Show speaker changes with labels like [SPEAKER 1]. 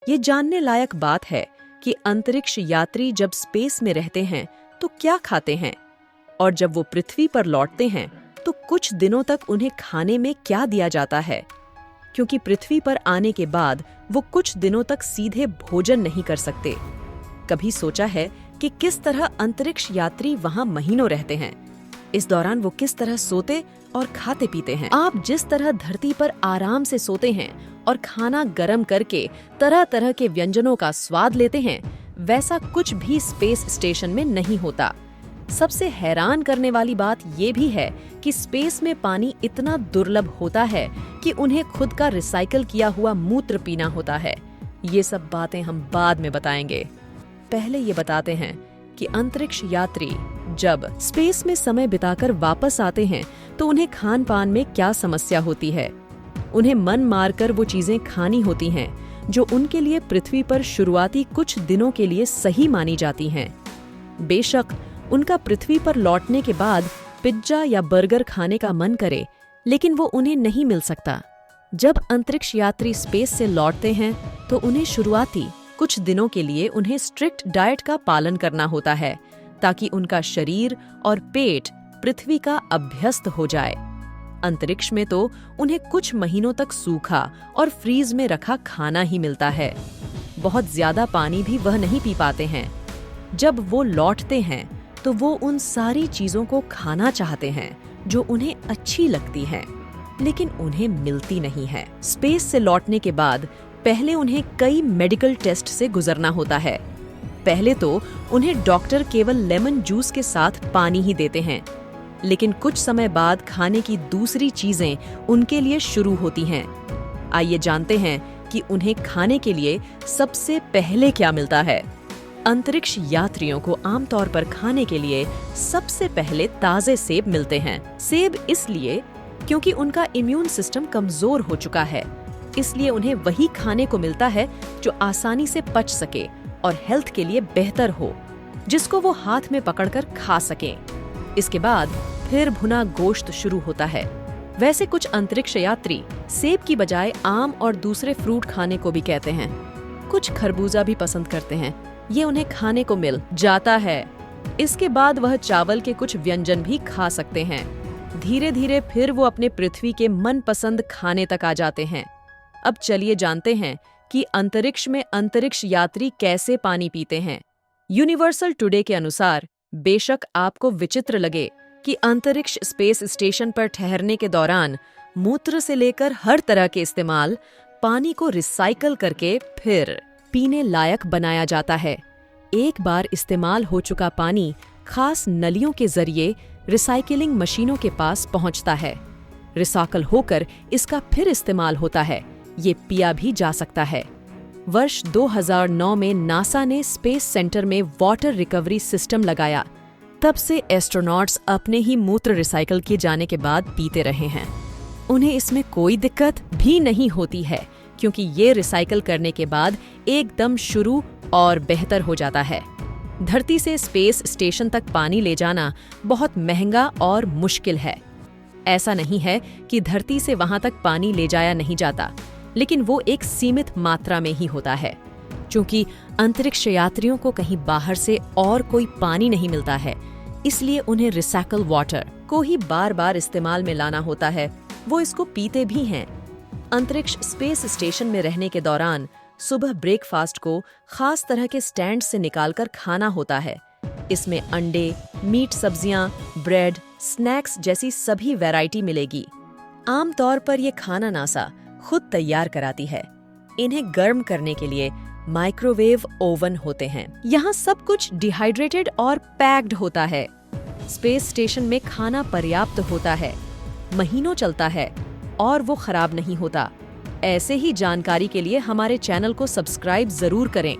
[SPEAKER 1] ये जानने लायक बात है कि अंतरिक्ष यात्री जब स्पेस में रहते हैं तो क्या खाते हैं, और जब वो पृथ्वी पर लौटते हैं तो कुछ दिनों तक उन्हें खाने में क्या दिया जाता है। क्योंकि पृथ्वी पर आने के बाद वो कुछ दिनों तक सीधे भोजन नहीं कर सकते। कभी सोचा है कि किस तरह अंतरिक्ष यात्री वहां महीनों रहते हैं? इस दौरान वो किस तरह सोते और खाते पीते हैं? आप जिस तरह धरती पर आराम से सोते हैं और खाना गर्म करके तरह तरह के व्यंजनों का स्वाद लेते हैं, वैसा कुछ भी स्पेस स्टेशन में नहीं होता। सबसे हैरान करने वाली बात ये भी है कि स्पेस में पानी इतना दुर्लभ होता है कि उन्हें खुद का रिसाइकल किया हुआ मूत्र पीना होता है। ये सब बातें हम बाद में बताएंगे। पहले ये बताते हैं कि अंतरिक्ष यात्री जब स्पेस में समय बिताकर वापस आते हैं तो उन्हें खान पान में क्या समस्या होती है। उन्हें मन मारकर वो चीजें खानी होती हैं जो उनके लिए पृथ्वी पर शुरुआती कुछ दिनों के लिए सही मानी जाती हैं। बेशक उनका पृथ्वी पर लौटने के बाद पिज्जा या बर्गर खाने का मन करे, लेकिन वो उन्हें नहीं मिल सकता। जब अंतरिक्ष यात्री स्पेस से लौटते हैं तो उन्हें शुरुआती कुछ दिनों के लिए उन्हें स्ट्रिक्ट डाइट का पालन करना होता है ताकि उनका शरीर और पेट पृथ्वी का अभ्यस्त हो जाए। अंतरिक्ष में तो उन्हें कुछ महीनों तक सूखा और फ्रीज में रखा खाना ही मिलता है। बहुत ज्यादा पानी भी वह नहीं पी पाते हैं। जब वो लौटते हैं तो वो उन सारी चीजों को खाना चाहते हैं जो उन्हें अच्छी लगती हैं, लेकिन उन्हें मिलती नहीं है। स्पेस से लौटने के बाद पहले उन्हें कई मेडिकल टेस्ट से गुजरना होता है। पहले तो उन्हें डॉक्टर केवल लेमन जूस के साथ पानी ही देते हैं, लेकिन कुछ समय बाद खाने की दूसरी चीजें उनके लिए शुरू होती हैं। आइए जानते हैं कि उन्हें खाने के लिए सबसे पहले क्या मिलता है। अंतरिक्ष यात्रियों को आमतौर पर खाने के लिए सबसे पहले ताजे सेब मिलते हैं। सेब इसलिए क्योंकि उनका इम्यून सिस्टम कमजोर हो चुका है, इसलिए उन्हें वही खाने को मिलता है जो आसानी से पच सके और हेल्थ के लिए बेहतर हो, जिसको वो हाथ में पकड़कर खा सकें। इसके बाद फिर भुना गोश्त शुरू होता है। वैसे कुछ अंतरिक्ष यात्री सेब की बजाय आम और दूसरे फ्रूट खाने को भी कहते हैं। कुछ खरबूजा भी पसंद करते हैं। ये उन्हें खाने को मिल जाता है। इसके बाद वह चावल के कुछ व्यंजन भी खा सकते हैं। धीरे धीरे फिर वो अपने पृथ्वी के मनपसंद खाने तक आ जाते हैं। अब चलिए जानते हैं कि अंतरिक्ष में अंतरिक्ष यात्री कैसे पानी पीते हैं। यूनिवर्सल टुडे के अनुसार बेशक आपको विचित्र लगे कि अंतरिक्ष स्पेस स्टेशन पर ठहरने के दौरान मूत्र से लेकर हर तरह के इस्तेमाल पानी को रिसाइकल करके फिर पीने लायक बनाया जाता है। एक बार इस्तेमाल हो चुका पानी खास नलियों के जरिए रिसाइकलिंग मशीनों के पास पहुंचता है। रिसाइकल होकर इसका फिर इस्तेमाल होता है। ये पिया भी जा सकता है। वर्ष 2009 में नासा ने स्पेस सेंटर में वाटर रिकवरी सिस्टम लगाया। तब से एस्ट्रोनॉट्स अपने ही मूत्र रिसाइकल किए जाने के बाद पीते रहे हैं। उन्हें इसमें कोई दिक्कत भी नहीं होती है, क्योंकि ये रिसाइकल करने के बाद एकदम शुरू और बेहतर हो जाता है। धरती से स्पेस स्टेशन तक पानी ले जाना बहुत महंगा और मुश्किल है। ऐसा नहीं है कि धरती से वहां तक पानी ले जाया नहीं जाता, लेकिन वो एक सीमित मात्रा में ही होता है। क्योंकि अंतरिक्ष यात्रियों को कहीं बाहर से और कोई पानी नहीं मिलता है, इसलिए उन्हें रिसाइकल वाटर को ही बार बार इस्तेमाल में लाना होता है। वो इसको पीते भी हैं। अंतरिक्ष स्पेस स्टेशन में रहने के दौरान सुबह ब्रेकफास्ट को खास तरह के स्टैंड से निकालकर खाना होता है। इसमें अंडे, मीट, सब्जियां, ब्रेड, स्नैक्स जैसी सभी वैरायटी मिलेगी। आमतौर पर ये खाना नासा खुद तैयार कराती है। इन्हें गर्म करने के लिए माइक्रोवेव ओवन होते हैं। यहाँ सब कुछ डिहाइड्रेटेड और पैक्ड होता है। स्पेस स्टेशन में खाना पर्याप्त होता है, महीनों चलता है और वो खराब नहीं होता। ऐसे ही जानकारी के लिए हमारे चैनल को सब्सक्राइब जरूर करें।